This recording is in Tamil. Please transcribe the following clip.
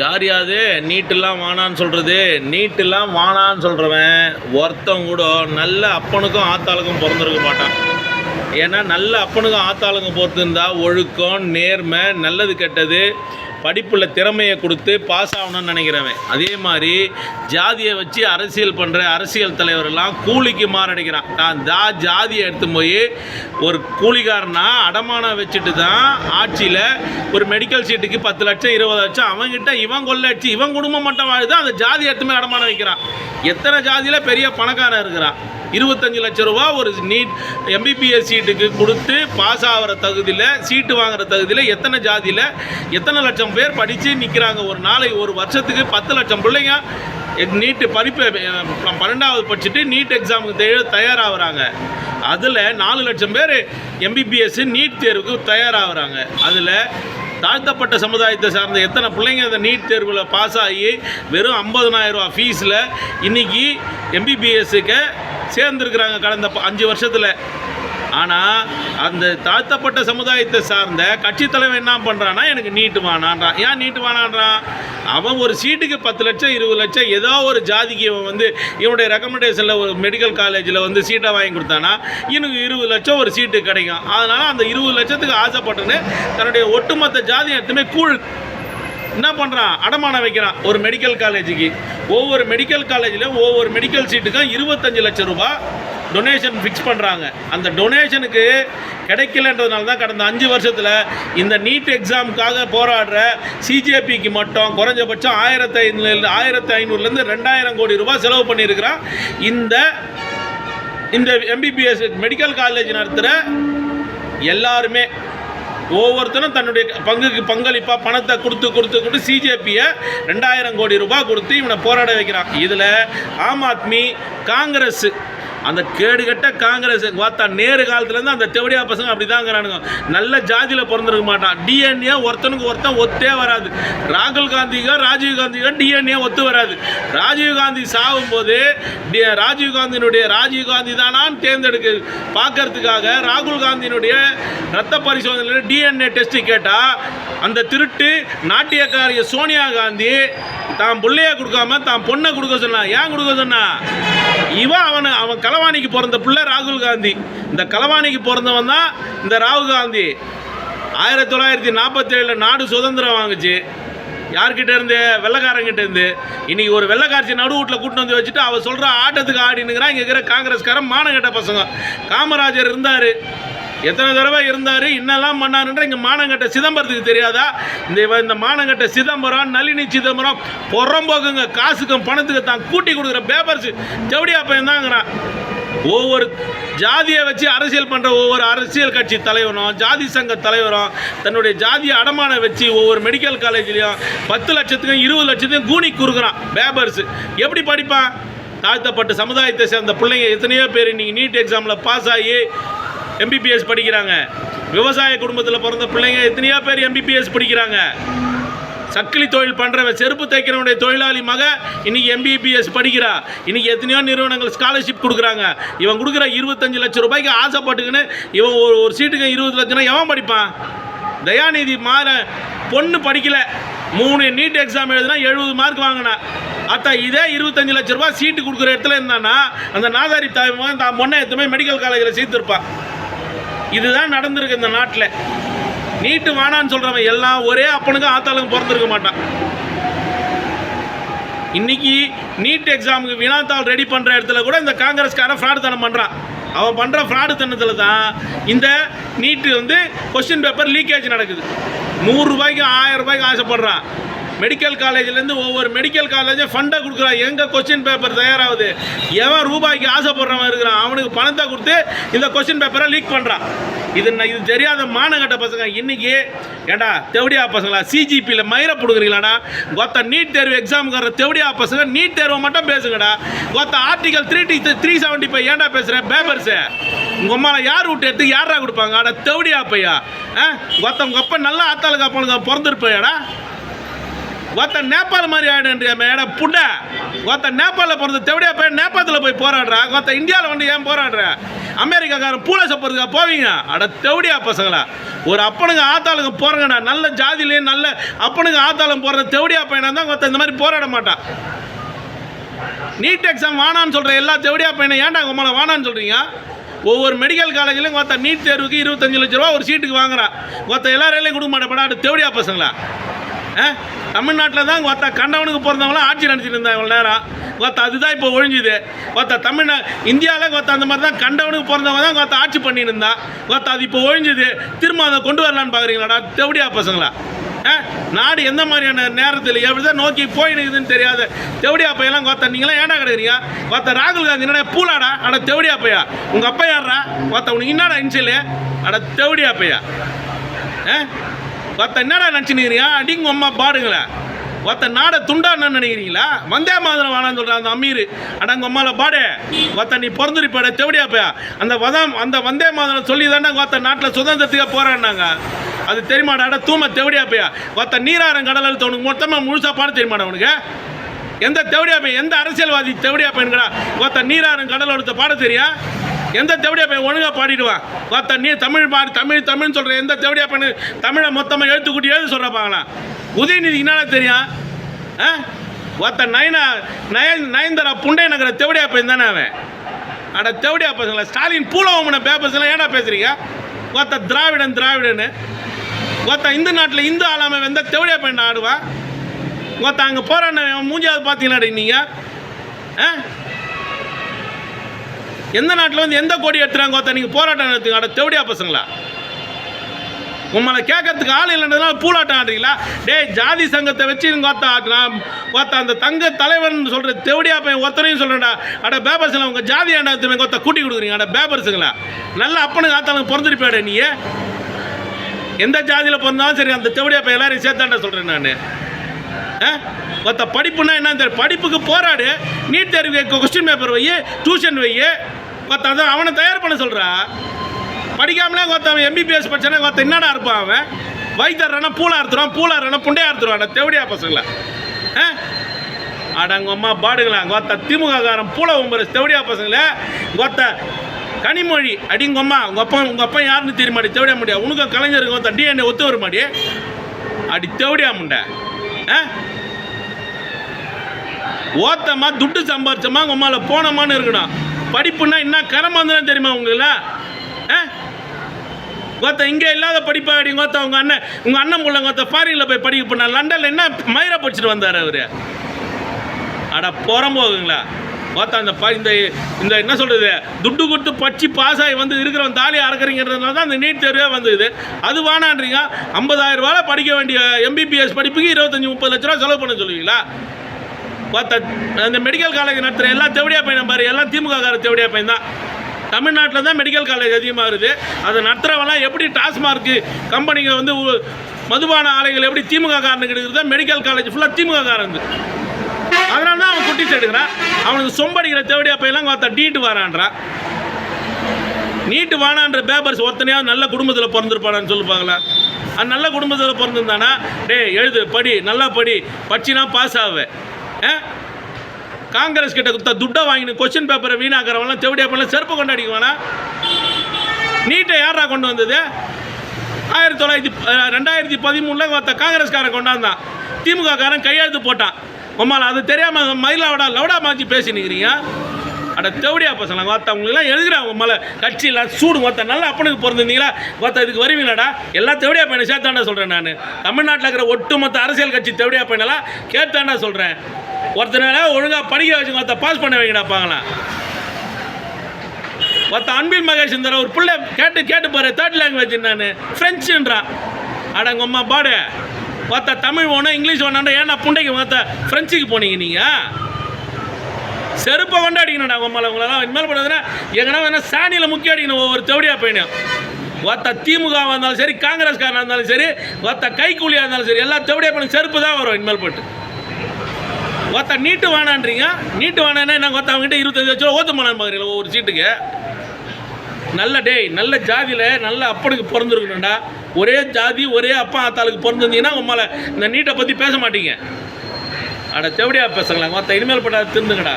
யார் யாது நீட்டெல்லாம் வானான்னு சொல்கிறது? நீட்டெல்லாம் வானான்னு சொல்கிறவன் ஒருத்தன் கூட நல்ல அப்பனுக்கும் ஆத்தாளுக்கும் பிறந்திருக்க மாட்டான். ஏன்னா நல்ல அப்பனுக்கும் ஆத்தாளுக்கும் பொறுத்திருந்தா ஒழுக்கம், நேர்மை, நல்லது கெட்டது, படிப்பில் திறமையை கொடுத்து பாஸ் ஆகணும்னு நினைக்கிறவன். அதே மாதிரி ஜாதியை வச்சு அரசியல் பண்ணுற அரசியல் தலைவரெல்லாம் கூலிக்கு மாரடிக்கிறான். தான் ஜாதியை எடுத்து போய் ஒரு கூலிக்காரனா அடமானம் வச்சுட்டு தான் ஆட்சியில் ஒரு மெடிக்கல் சீட்டுக்கு 10 லட்சம் 20 லட்சம் அவங்ககிட்ட இவன் கொள்ளை அடிச்சு இவன் குடும்பம் மட்டும் வாழுது. அந்த ஜாதி எடுத்துமே அடமானம் வைக்கிறான். எத்தனை ஜாதியில் பெரிய பணக்காரன் இருக்கிறான். 25 லட்சம் ரூபா ஒரு நீட் எம்பிபிஎஸ் சீட்டுக்கு கொடுத்து பாஸ் ஆகிற தகுதியில், சீட்டு வாங்குகிற தகுதியில் எத்தனை ஜாதியில் எத்தனை லட்சம் பேர் படித்து நிற்கிறாங்க. ஒரு நாளைக்கு ஒரு வருஷத்துக்கு 10 லட்சம் பிள்ளைங்க நீட்டு படிப்பு 12வது படிச்சுட்டு நீட் எக்ஸாமுக்கு தயாராகிறாங்க. அதில் 4 லட்சம் பேர் எம்பிபிஎஸ் நீட் தேர்வுக்கு தயாராகிறாங்க. அதில் தாழ்த்தப்பட்ட சமுதாயத்தை சார்ந்த எத்தனை பிள்ளைங்க அந்த நீட் தேர்வில் பாஸ் ஆகி வெறும் 50,000 ரூபா ஃபீஸில் இன்றைக்கி எம்பிபிஎஸ்ஸுக்கு சேர்ந்துருக்குறாங்க கடந்த 5 வருஷத்தில். ஆனால் அந்த தாழ்த்தப்பட்ட சமுதாயத்தை சார்ந்த கட்சி தலைவர் என்ன பண்ணுறான்னா, எனக்கு நீட்டு வானான்றான். ஏன் நீட்டு வானான்றான்? அவன் ஒரு சீட்டுக்கு 10 லட்சம் 20 லட்சம் ஏதோ ஒரு ஜாதிக்கு அவன் இவனுடைய ரெக்கமெண்டேஷனில் ஒரு மெடிக்கல் காலேஜில் சீட்டை வாங்கி கொடுத்தானா இவனுக்கு 20 லட்சம் ஒரு சீட்டு கிடைக்கும். அதனால் அந்த 20 லட்சத்துக்கு ஆசைப்பட்டுன்னு தன்னுடைய ஒட்டுமொத்த ஜாதி எடுத்துமே என்ன பண்ணுறான், அடமானம் வைக்கிறான். ஒரு மெடிக்கல் காலேஜுக்கு ஒவ்வொரு மெடிக்கல் காலேஜிலும் ஒவ்வொரு மெடிக்கல் சீட்டுக்கும் 25 லட்சம் ரூபா டொனேஷன் ஃபிக்ஸ் பண்ணுறாங்க. அந்த டொனேஷனுக்கு கிடைக்கலன்றதுனால தான் கடந்த 5 வருஷத்தில் இந்த நீட் எக்ஸாமுக்காக போராடுற சிஜேபிக்கு மட்டும் குறைஞ்சபட்சம் 1500லேருந்து 2000 கோடி ரூபாய் செலவு பண்ணியிருக்கிறான். இந்த எம்பிபிஎஸ் மெடிக்கல் காலேஜ் நடத்துகிற எல்லாருமே ஒவ்வொருத்தரும் தன்னுடைய பங்களிப்பாக பணத்தை கொடுத்து சிஜேபியை 2000 கோடி ரூபாய் கொடுத்து இவனை போராட வைக்கிறான். இதில் ஆம் ஆத்மி, காங்கிரஸ், அந்த கேடுகட்ட காங்கிரஸ் பார்த்தா நேரு காலத்துலேருந்து அந்த தெவடியா பசங்க அப்படி தாங்கிறானுங்க. நல்ல ஜாதியில் பிறந்திருக்க மாட்டான். டிஎன்ஏ ஒருத்தனுக்கு ஒருத்தன் ஒத்தே வராது. ராகுல் காந்திக்கும் ராஜீவ்காந்திக்கும் டிஎன்ஏ ஒத்து வராது. ராஜீவ்காந்தி சாகும்போது ராஜீவ்காந்தியினுடைய ராஜீவ்காந்தி தானான்னு தேர்ந்தெடுக்க பார்க்கறதுக்காக ராகுல் காந்தியினுடைய ரத்த பரிசோதனையில் டிஎன்ஏ டெஸ்ட்டு கேட்டால் அந்த திருட்டு நாட்டியக்காரிய சோனியா காந்தி தான் பிள்ளைய கொடுக்காம தான் பொண்ணை கொடுக்க சொன்னான். ஏன் கொடுக்க சொன்னா? அவன் களவாணிக்கு பிறந்த பிள்ளை ராகுல் காந்தி. இந்த களவாணிக்கு பிறந்தவன் தான் இந்த ராகுல் காந்தி. 1947 நாடு சுதந்திரம் வாங்குச்சு. யார்கிட்ட இருந்து? வெள்ளைக்காரங்கிட்ட இருந்து. இன்னைக்கு ஒரு வெள்ளைக்காட்சி நடு வீட்டில் கூட்டிட்டு வந்து வச்சுட்டு அவள் சொல்கிற ஆட்டத்துக்கு ஆடினுங்கிறான். இங்கே இருக்கிற காங்கிரஸ்காரன் மானங்கட்ட பசங்க. காமராஜர் இருந்தார், எத்தனை தடவை இருந்தார், இன்னெல்லாம் பண்ணாருன்ற இங்கே மானங்கட்ட சிதம்பரத்துக்கு தெரியாதா? இந்த மானங்கட்ட சிதம்பரம், நளினி சிதம்பரம் புறம்போக்குங்க. காசுக்கும் பணத்துக்கு தான் கூட்டி கொடுக்குற பேப்பர்ஸ் ஜவுடியா பையன் தாங்கிறான். ஒவ்வொரு ஜாதியை வச்சு அரசியல் பண்ணுற ஒவ்வொரு அரசியல் கட்சி தலைவரும் ஜாதி சங்க தலைவரும் தன்னுடைய ஜாதியை அடமானம் வச்சு ஒவ்வொரு மெடிக்கல் காலேஜ்லேயும் 10 லட்சத்துக்கும் 20 லட்சத்துக்கும் கூனி கொடுக்குறான் பேப்பர்ஸ். எப்படி படிப்பான்? தாழ்த்தப்பட்ட சமுதாயத்தை சேர்ந்த பிள்ளைங்க எத்தனையோ பேர் இன்றைக்கி நீட் எக்ஸாமில் பாஸ் ஆகி எம்பிபிஎஸ் படிக்கிறாங்க. விவசாய குடும்பத்தில் பிறந்த பிள்ளைங்க எத்தனையோ பேர் எம்பிபிஎஸ் படிக்கிறாங்க. சக்கிலி தொழில் பண்ணுறவன், செருப்பு தைக்கிறவனுடைய தொழிலாளி மக இன்றைக்கி எம்பிபிஎஸ் படிக்கிறா. இன்றைக்கி எத்தனையோ நிறுவனங்கள் ஸ்காலர்ஷிப் கொடுக்குறாங்க. இவன் கொடுக்குற 25 லட்சம் ரூபாய்க்கு ஆசைப்பட்டுக்குன்னு இவன் ஒரு சீட்டுக்கு 20 லட்சம்னா எவன் படிப்பான்? தயாநிதி பொண்ணு படிக்கலை, 3 நீட் எக்ஸாம் எழுதுனா 70 மார்க் வாங்கினா. இதே 25 லட்சம் ரூபாய் சீட்டு கொடுக்குற இடத்துல இருந்தானா அந்த நாதாரி தாய்மகன் தான் பொண்ணை எத்தனை மெடிக்கல் காலேஜில் சேர்த்துருப்பான். இதுதான் நடந்திருக்கு இந்த நாட்டில். நீட்டு வானான்னு சொல்கிறவன் எல்லாம் ஒரே அப்பனுக்கு ஆத்தாளுக்கும் பிறந்திருக்க மாட்டான். இன்னைக்கு நீட் எக்ஸாமுக்கு வினாத்தாள் ரெடி பண்ணுற இடத்துல கூட இந்த காங்கிரஸ்காரன் ஃப்ராடு தனம் பண்ணுறான். அவன் பண்ணுற ஃப்ராடு தனத்தில் தான் இந்த நீட்டு கொஸ்டின் பேப்பர் லீக்கேஜ் நடக்குது. 100 ரூபாய்க்கு 1000 ரூபாய்க்கு ஆசைப்படுறான். மெடிக்கல் காலேஜ்லேருந்து ஒவ்வொரு மெடிக்கல் காலேஜும் ஃபண்டை கொடுக்குறான். எங்கே கொஸ்டின் பேப்பர் தயாராகுது? எவன் ரூபாய்க்கு ஆசைப்படுறவன் இருக்கிறான் அவனுக்கு பணத்தை கொடுத்து இந்த கொஸ்டின் பேப்பரை லீக் பண்ணுறான். இது தெரியாத மானங்கட்ட பசங்க. இன்றைக்கி ஏண்டா தெவடியா பசங்களா சிஜிபியில் மயிரை பிடுங்குறீங்களாடா? கொத்த நீட் தேர்வு எக்ஸாமுக்கார தெவடியா பசங்க நீட் தேர்வை மட்டும் பேசுங்கடா. கொத்த ஆர்டிகல் 375 ஏன்டா பேசுகிறேன்? பேப்பர்ஸு உங்கள் அம்மாவை யார் விட்டு எடுத்து யாரா கொடுப்பாங்க? ஆடா தெவடியா பையா கொத்த உங்கள் அப்பா நல்லா ஆத்தாளுக்கு அப்பனுங்க பிறந்திருப்பையாடா. ஒருத்த நேபாள் மாதிரி ஆயிடுன்றியா மேட புண்ட. ஒருத்த நேபாளில் பிறந்த தெவடியா போய் நேபாளத்தில் போய் போராடுறா. ஒருத்த இந்தியாவில் ஏன் போராடுற? அமெரிக்காக்காரன் பூனை சப்பறதுக்காக போவீங்க? அட தெவடியா பசங்களா. ஒரு அப்பனுக்கு ஆத்தாளுங்க போகிறங்கடா, நல்ல ஜாதியிலே நல்ல அப்பனுக்கு ஆத்தாளும் போடுற தெவடியா பையனா தான் ஒருத்தன் இந்த மாதிரி போராட மாட்டான். நீட் எக்ஸாம் வானான்னு சொல்கிற எல்லா தெவடியா பையனை ஏன்டா உங்களை வானான்னு சொல்கிறீங்க? ஒவ்வொரு மெடிக்கல் காலேஜ்லையும் ஒருத்தன் நீட் தேர்வுக்கு 25 லட்ச ரூபா ஒரு சீட்டுக்கு வாங்குறான். ஒருத்தன் எல்லாரையும் கொடுக்க மாட்டேப்படா, அது தெவடியா பசங்களா? தமிழ்நாட்டில் தான் ஒருத்த கண்டவனுக்கு பிறந்தவங்களாம் ஆட்சி நடத்திட்டு இருந்தாங்க இவ்வளோ நேரம். அதுதான் இப்போ ஒழிஞ்சுது. இந்தியாவில் அந்த மாதிரி தான் கண்டவனுக்கு பிறந்தவங்க தான் ஆட்சி பண்ணிட்டு இருந்தான். அது இப்போ ஒழிஞ்சுது. திரும்ப அதை கொண்டு வரலான்னு பார்க்குறீங்களாடா தெவடியா பசங்களா? நாடு எந்த மாதிரியான நேரத்தில் எப்படி தான் நோக்கி போயிடுக்குதுன்னு தெரியாது தெவடியா பையெல்லாம் நீங்களாம் ஏன்டா கிடைக்கிறீங்க? ராகுல் காந்தி என்னடா பூலாடா? அட தெவடியா பையா. உங்கள் அப்பா யாரா? உனக்கு என்னடா இன்சியல்? அட தெவடியா பையா. என்னடா நினச்சினுக்கிறீங்க? அடிங்க அம்மா பாடுங்களேன். நாடை துண்டான்னு நினைக்கிறீங்களா? வந்தே மாதிரம் வேணான்னு சொல்கிறான் அந்த அமீர். அடங்க அம்மாவில் பாடு. நீ பிறந்துருப்பாட தெவடியா பையா. அந்த வந்தே மாதிரம் சொல்லி தானே நாட்டில் சுதந்திரத்துக்காக போராடினாங்க. அது தெரியுமாடா? தூம தெவடியா பையா. நீராரம் கடல் அழுத்த உனக்கு மொத்தமாக முழுசாக பாட தெரியுமாடா உனக்கு? எந்த தெவடியா பையன், எந்த அரசியல்வாதி தெவடியா பையன்கடா நீராரம் கடல் அழுத்த பாட தெரியும்? எந்த தெவடியா பையன் ஒழுங்காக பாடிடுவான்? நீ தமிழ் பாடு தமிழ் தமிழ்னு சொல்கிற எந்த தெவடியா பையன் தமிழை மொத்தமாக எழுத்துக்கூட்டி எழுத சொல்கிறப்பாங்களா? உதயநிதிக்கு என்னடா தெரியும்? நயன்தாரா புண்டை நகர தெவடியா பையன் தானே அவன். அட தெவடியா பசங்களா. ஸ்டாலின் பூலவமன பேப்பர்ஸ்லாம் ஏடா பேசுறீங்க? திராவிடன்னு இந்து நாட்டில் இந்து ஆளாம எந்த தெவடியா பையன் ஆடுவா? அங்கே போராட மூஞ்சாவது பார்த்தீங்களாடி நீங்கள்? எந்த நாட்டில் எந்த கோடி எடுத்துறாங்க நீங்கள் போராட்டம் நடத்துங்க? அட தெவடியா பசங்களா. உங்களை கேட்கறதுக்கு ஆள் இல்லைன்றதுனால பூலாட்டம் ஆடுறீங்களா? ஜாதி சங்கத்தை வச்சு அந்த தங்க தலைவர்னு சொல்கிற தெவடியா பையன் ஒருத்தனையும் சொல்கிறேன்டா. அட பேப்பர்ஸ்லாம் உங்கள் ஜாதி ஆண்டாத்துமே கூட்டி கொடுக்குறீங்க. அட பேப்பர்ஸுங்களா. நல்ல அப்பனுக்கு ஆத்தாளுங்க பிறந்திருப்பாடே நீ. எந்த ஜாதியில் பிறந்தாலும் சரி அந்த தெவடியா பையன் எல்லாரையும் சேர்த்தாண்டா சொல்கிறேன் நான். படிப்புன்னா என்ன தெரியும்? படிப்புக்கு போராடு. நீட் தேர்வுக்கு கொஸ்டின் பேப்பர் வை, டியூஷன் வை. அதான் அவனை தயார் பண்ண சொல்கிறா. படிக்காமலே அவன் MBBS படிச்சானே என்னடா இருப்பான் அவன்? வைத்தர்றானா பூலா அறுத்துருவான், பூலா இருனா புண்டையா அறுத்துருவான். தெவடியா பசங்களா. அடங்க அம்மா பாடுங்களா. திமுக காரன் பூலா உம்பர் தெவடியா பசங்களே. கனிமொழி அடிங்க அம்மா. உங்கள் அப்பா யாருன்னு தெரியுமாடி? தெவடியா முடியா. உனக்கும் கலைஞருக்கு DNA ஒத்து வர மாடி? அடி தெவடியா முண்டை. ஓத்தமா துட்டு சம்பாரிச்சமா உங்கள் அம்மாவில் போனமான்னு இருக்கணும். படிப்புன்னா என்ன கரமாந்தானே தெரியுமா உங்கள? இங்கே இல்லாத படிப்பா அடி. உங்கள் அண்ணன் பிள்ளை ஃபாரினில் போய் படிக்க போனா. லண்டனில் என்ன மயிரை படிச்சுட்டு வந்தார் அவர். அட போகுங்களா. இந்த என்ன சொல்கிறது, துட்டு கொடுத்து பச்சு பாஸ் ஆகி இருக்கிறவன் தாலி அறக்கிறீங்கிறதுனால தான் அந்த நீட் தேர்வே வந்தது. அது வானான்றீங்க. 50,000 ரூபாய் படிக்க வேண்டிய MBBS படிப்புக்கு 25-30 லட்ச ரூபா செலவு பண்ண சொல்லுவீங்களா? அந்த மெடிக்கல் காலேஜ் நடத்துகிற எல்லாம் தெவடியா பையன் பாரு. எல்லாம் திமுக கார தெவடியா பையன் தான். தமிழ்நாட்டில் தான் மெடிக்கல் காலேஜ் அதிகமாக இருக்குது. அதை நடத்துகிறவெல்லாம் எப்படி டாஸ்மார்க்கு கம்பெனிங்க மதுபான ஆலைகள் எப்படி திமுக காரனுக்கு இருக்குது, மெடிக்கல் காலேஜ் ஃபுல்லாக திமுக காரன். அதனால தான் அவன் குட்டி எடுக்கிறான். அவனுக்கு சொம்படிக்கிற தெவடியா பையெல்லாம் டீட்டு வாரான்றான். நீட்டு வானான்ற பேப்பர்ஸ் ஒருத்தனையாவது நல்ல குடும்பத்தில் பிறந்திருப்பானான்னு சொல்லுப்பாங்களா? அது நல்ல குடும்பத்தில் பிறந்திருந்தானா எழுது படி நல்லா படி படிச்சுனா பாஸ் ஆகுவேன். காங்கிரஸ் கிட்ட கொடுத்தா துட்டை வாங்கினு கொஸ்டின் பேப்பரை வீணாக்கிறவங்களாம் தெவடியா பையன் செருப்பு கொண்டாடிக்குவானா? நீட்டை யாரா கொண்டு வந்தது? 2013 காங்கிரஸ்காரன் கொண்டாந்தான். திமுக காரன் கையெழுத்து போட்டான். உம்மால் அது தெரியாமல் மயிலாவடா லவுடா மாற்றி பேசினுக்கிறீங்க. அட தெவடியா பசங்க உங்களுக்குலாம் எழுதுறாங்க. உம்மால் கட்சியில் சூடு நல்லா அப்பனுக்கு பிறந்திருந்தீங்களா? இதுக்கு வருவீங்களாடா? எல்லா தெவடியா பையனை சேர்த்தாண்டா சொல்கிறேன் நான். தமிழ்நாட்டில் இருக்கிற ஒட்டுமொத்த அரசியல் கட்சி தெவடியா பையனெல்லாம் கேட்டாண்டா சொல்கிறேன். ஒருத்தனால ஒழுங்காக படிக்க வச்சு பாஸ் பண்ண வைங்கடாப்பாங்களாம். அன்பில் மகேஷ் இந்த ஒரு பிள்ளை கேட்டு பாரு. 3rd லாங்குவேஜ் நான் ஃப்ரெஞ்சுன்றான். அடங்க அம்மா பாடு. தமிழ் வேணும் இங்கிலீஷ் வேணாண்டா. ஏன்னா புண்டைக்கு ஃப்ரெஞ்சுக்கு போனீங்க நீங்கள்? செருப்பை கொண்டு அடிக்கணும்டா உம்மால. உங்களெல்லாம் இனிமேல் பண்ணுறதுன்னா எங்கன்னா வேணால் சாணியில் முக்கிய அடிக்கணும் ஒவ்வொரு தெவடியா பையனையும். திமுக இருந்தாலும் சரி, காங்கிரஸ்காரனாக இருந்தாலும் சரி, கைக்கூலியாக இருந்தாலும் சரி, எல்லா தெவடியா பையனும் செருப்பு தான் வரும் இனிமேல் போட்டு. நீட்டு வேணான்றீங்க. நீட்டு வேணான்னா நாங்கள் அவங்ககிட்ட 25 லட்ச ரூபா ஓத்து போனான்னு பார்க்குறீங்களா ஒவ்வொரு சீட்டுக்கு? நல்ல ஜாதியில் நல்ல அப்பனுக்கு பிறந்திருக்கணும்டா. ஒரே ஜாதி ஒரே அப்பா ஆத்தாளுக்கு பிறந்திருந்தீங்கன்னா உம்மால இந்த நீட்டை பற்றி பேச மாட்டீங்க. அட தெவடியா பேசுங்களா. இனிமேல் பட்டா திருந்துங்கடா.